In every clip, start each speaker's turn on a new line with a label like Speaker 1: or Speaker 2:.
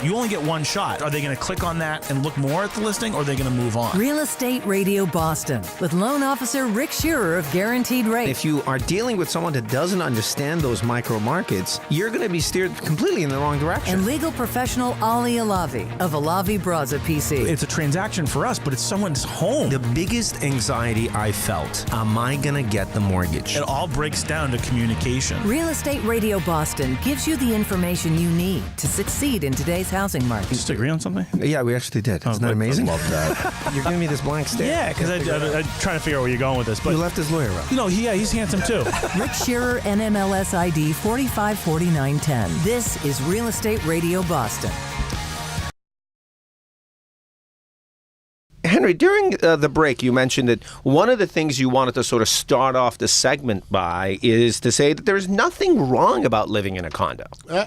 Speaker 1: You only get one shot. Are they going to click on that and look more at the listing, or are they going to move on?
Speaker 2: Real Estate Radio Boston with loan officer Rick Shearer of Guaranteed Rate.
Speaker 3: If you are dealing with someone that doesn't understand those micro markets, you're going to be steered completely in the wrong direction.
Speaker 2: And legal professional Ali Alavi of Alavi Braza PC.
Speaker 1: It's a transaction for us, but it's someone's home.
Speaker 3: The biggest anxiety I felt, am I going to get the mortgage?
Speaker 1: It all breaks down to communication.
Speaker 2: Real Estate Radio Boston gives you the information you need to succeed in today's housing market.
Speaker 1: Just agree on something?
Speaker 3: Yeah, we actually did. Isn't that amazing?
Speaker 1: I love that.
Speaker 3: You're giving me this blank stare.
Speaker 1: Yeah, because I'm trying to figure out where you're going with this. But
Speaker 3: You left his lawyer up.
Speaker 1: he's handsome too.
Speaker 2: Rick Shearer, NMLS ID 454910. This is Real Estate Radio Boston.
Speaker 3: Henry, during the break, you mentioned that one of the things you wanted to sort of start off the segment by is to say that there's nothing wrong about living in a condo.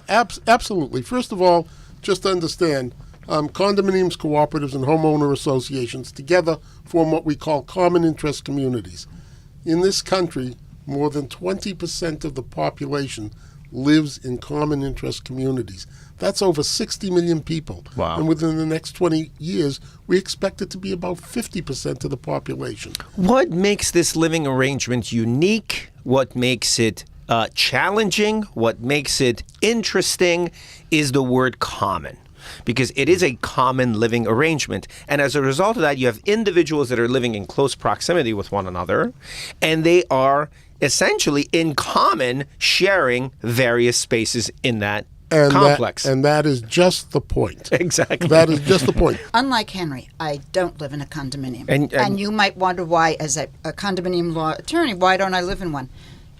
Speaker 4: Absolutely. First of all, just to understand, condominiums, cooperatives, and homeowner associations together form what we call common interest communities. In this country, more than 20% of the population lives in common interest communities. That's over 60 million people.
Speaker 1: Wow.
Speaker 4: And within the next 20 years, we expect it to be about 50% of the population.
Speaker 3: What makes this living arrangement unique? What makes it challenging? What makes it interesting is the word common. Because it is a common living arrangement. And as a result of that, you have individuals that are living in close proximity with one another, and they are essentially in common sharing various spaces in that complex.
Speaker 4: And that is just the point.
Speaker 3: Exactly.
Speaker 4: That is just the point.
Speaker 5: Unlike Henry, I don't live in a condominium.
Speaker 3: And
Speaker 5: you might wonder why, as a condominium law attorney, why don't I live in one?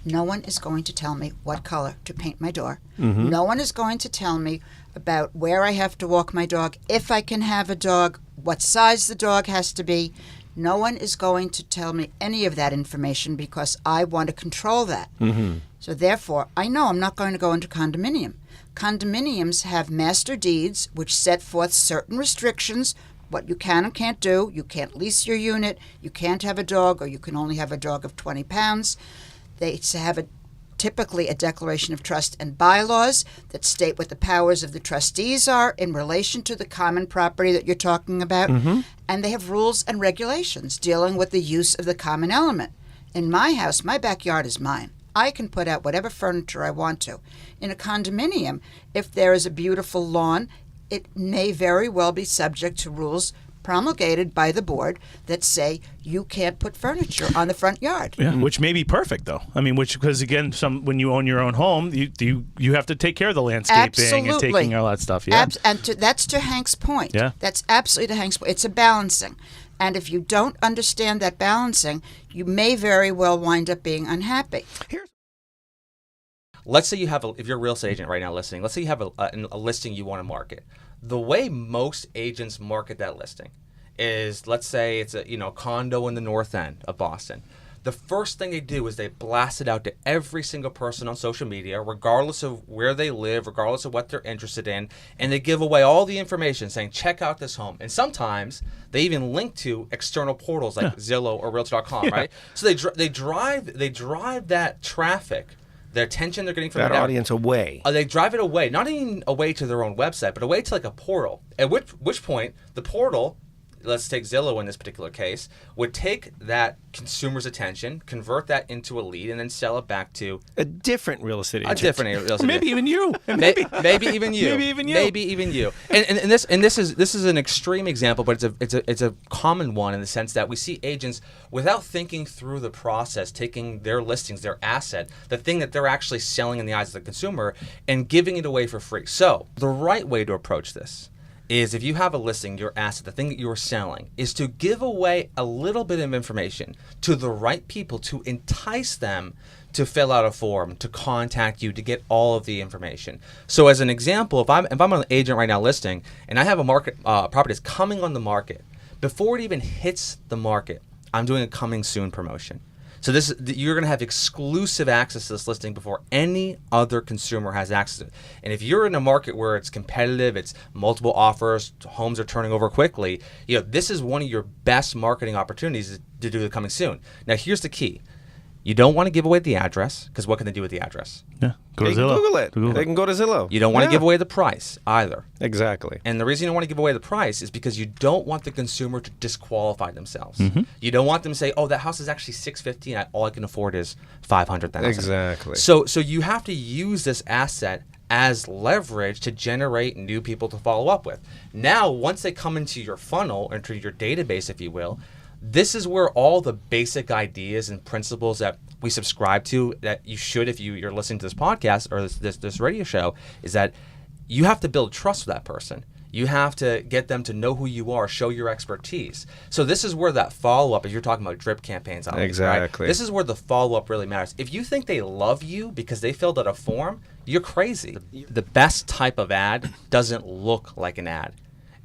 Speaker 5: No one is going to tell me what color to paint my door. Mm-hmm. No one is going to tell me about where I have to walk my dog, if I can have a dog, what size the dog has to be. No one is going to tell me any of that information because I want to control that. Mm-hmm. So therefore, I know I'm not going to go into condominium. Condominiums have master deeds which set forth certain restrictions, what you can and can't do. You can't lease your unit, you can't have a dog, or you can only have a dog of 20 pounds. They have typically a declaration of trust and bylaws that state what the powers of the trustees are in relation to the common property that you're talking about. Mm-hmm. And they have rules and regulations dealing with the use of the common element. In my house, my backyard is mine. I can put out whatever furniture I want to. In a condominium, if there is a beautiful lawn, it may very well be subject to rules promulgated by the board that say you can't put furniture on the front yard.
Speaker 1: Yeah, which may be perfect though. I mean, because again, when you own your own home, you have to take care of the landscaping and taking all that stuff. Yeah,
Speaker 5: that's to Hank's point.
Speaker 1: Yeah,
Speaker 5: that's absolutely to Hank's point. It's a balancing, and if you don't understand that balancing, you may very well wind up being unhappy.
Speaker 6: Let's say you have if you're a real estate agent right now listening, let's say you have a listing you want to market. The way most agents market that listing is, let's say it's a condo in the north end of Boston. The first thing they do is they blast it out to every single person on social media, regardless of where they live, regardless of what they're interested in, and they give away all the information saying, check out this home. And sometimes they even link to external portals like Zillow or Realtor.com, right? So they drive that traffic, the attention they're getting from
Speaker 3: that audience away.
Speaker 6: They drive it away, not even away to their own website, but away to like a portal. At which point, the portal, let's take Zillow in this particular case, would take that consumer's attention, convert that into a lead, and then sell it back to
Speaker 3: a different real estate agent.
Speaker 6: A different real estate agent.
Speaker 1: Maybe even you.
Speaker 6: Maybe even you.
Speaker 1: Maybe even you.
Speaker 6: Maybe even you. And this is an extreme example, but it's a common one in the sense that we see agents, without thinking through the process, taking their listings, their asset, the thing that they're actually selling in the eyes of the consumer, and giving it away for free. So the right way to approach this is, if you have a listing, your asset, the thing that you're selling, is to give away a little bit of information to the right people to entice them to fill out a form, to contact you, to get all of the information. So as an example, if I'm an agent right now listing, and I have a property that's coming on the market, before it even hits the market, I'm doing a coming soon promotion. So you're going to have exclusive access to this listing before any other consumer has access to it. And if you're in a market where it's competitive, it's multiple offers, homes are turning over quickly, this is one of your best marketing opportunities to do the coming soon. Now, here's the key. You don't want to give away the address, because what can they do with the address?
Speaker 1: Yeah. Go to
Speaker 3: They can
Speaker 1: Zillow.
Speaker 3: Google it.
Speaker 1: Google
Speaker 3: They
Speaker 1: it.
Speaker 3: can go to Zillow.
Speaker 6: You don't want to
Speaker 3: Yeah.
Speaker 6: give away the price either.
Speaker 3: Exactly.
Speaker 6: And the reason you don't want to give away the price is because you don't want the consumer to disqualify themselves.
Speaker 1: Mm-hmm.
Speaker 6: You don't want them to say, "Oh, that house is actually $650, and all I can afford is $500,000."
Speaker 3: Exactly.
Speaker 6: So you have to use this asset as leverage to generate new people to follow up with. Now, once they come into your funnel, into your database, if you will, this is where all the basic ideas and principles that we subscribe to, that you should, if you're listening to this podcast or this radio show, is that you have to build trust with that person. You have to get them to know who you are, show your expertise. So this is where that follow-up, if you're talking about drip campaigns,
Speaker 3: Exactly.
Speaker 6: right? This is where the follow-up really matters. If you think they love you because they filled out a form, you're crazy. The best type of ad doesn't look like an ad.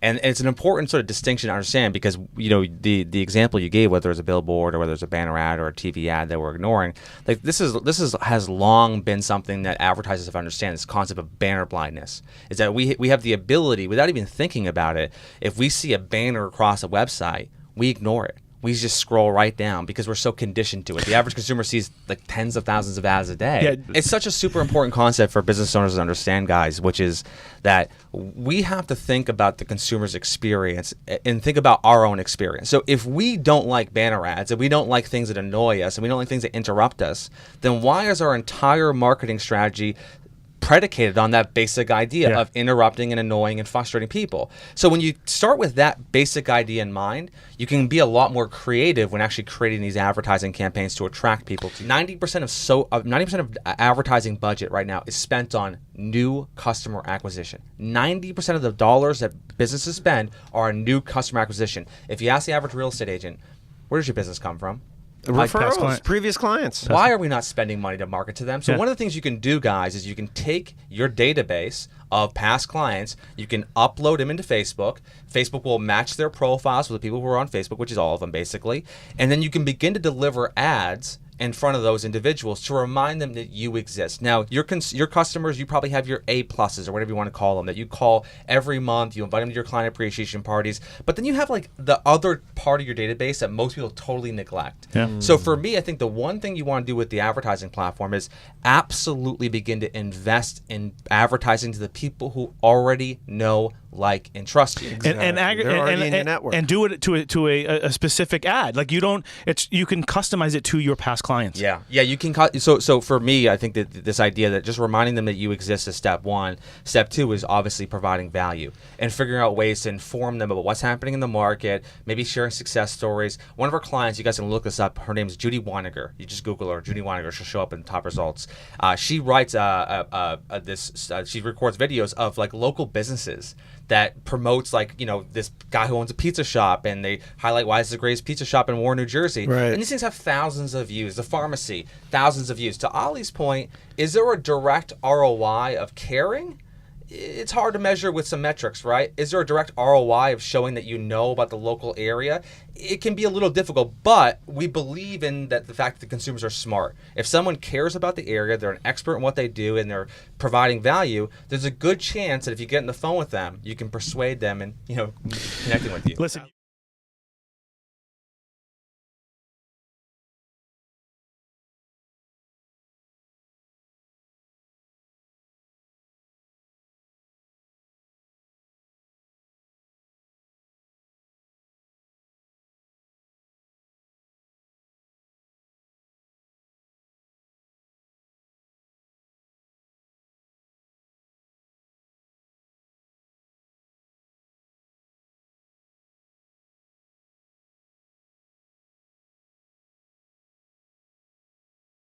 Speaker 6: And it's an important sort of distinction to understand, because the example you gave, whether it's a billboard or whether it's a banner ad or a TV ad that we're ignoring, like this has long been something that advertisers have understand. This concept of banner blindness is that we have the ability, without even thinking about it, if we see a banner across a website, we ignore it. We just scroll right down because we're so conditioned to it. The average consumer sees like tens of thousands of ads a day.
Speaker 1: Yeah.
Speaker 6: It's such a super important concept for business owners to understand, guys, which is that we have to think about the consumer's experience and think about our own experience. So if we don't like banner ads, and we don't like things that annoy us, and we don't like things that interrupt us, then why is our entire marketing strategy predicated on that basic idea of interrupting and annoying and frustrating people? So when you start with that basic idea in mind, you can be a lot more creative when actually creating these advertising campaigns to attract people. 90% of advertising budget right now is spent on new customer acquisition. 90% of the dollars that businesses spend are on new customer acquisition. If you ask the average real estate agent, where does your business come from?
Speaker 3: Referrals,
Speaker 1: client.
Speaker 3: previous clients.
Speaker 6: Why are we not spending money to market to them? So
Speaker 1: Yeah.
Speaker 6: one of the things you can do, guys, is you can take your database of past clients, you can upload them into Facebook. Facebook will match their profiles with the people who are on Facebook, which is all of them basically. And then you can begin to deliver ads in front of those individuals to remind them that you exist. Now, your customers, you probably have your A pluses or whatever you want to call them, that you call every month. You invite them to your client appreciation parties. But then you have like the other part of your database that most people totally neglect.
Speaker 1: Yeah.
Speaker 6: So for me, I think the one thing you want to do with the advertising platform is absolutely begin to invest in advertising to the people who already know, like, and trust you.
Speaker 1: And
Speaker 3: They're already in your network.
Speaker 1: and do it to a specific ad. Like you can customize it to your past clients.
Speaker 6: Yeah, you can cut. So for me, I think that this idea that just reminding them that you exist is step one. Step two is obviously providing value and figuring out ways to inform them about what's happening in the market, maybe sharing success stories. One of our clients, you guys can look this up, her name is Judy Weiniger. You just Google her, Judy Weiniger, she'll show up in the top results. She writes she records videos of like local businesses that promotes, like, this guy who owns a pizza shop, and they highlight why it's the greatest pizza shop in Warren, New Jersey.
Speaker 3: Right.
Speaker 6: And these things have thousands of views. The pharmacy, thousands of views. To Ollie's point, is there a direct ROI of caring? It's hard to measure with some metrics, right? Is there a direct ROI of showing that you know about the local area? It can be a little difficult, but we believe in that the fact that the consumers are smart. If someone cares about the area, they're an expert in what they do, and they're providing value, there's a good chance that if you get on the phone with them, you can persuade them and, connecting with you.
Speaker 1: Listen.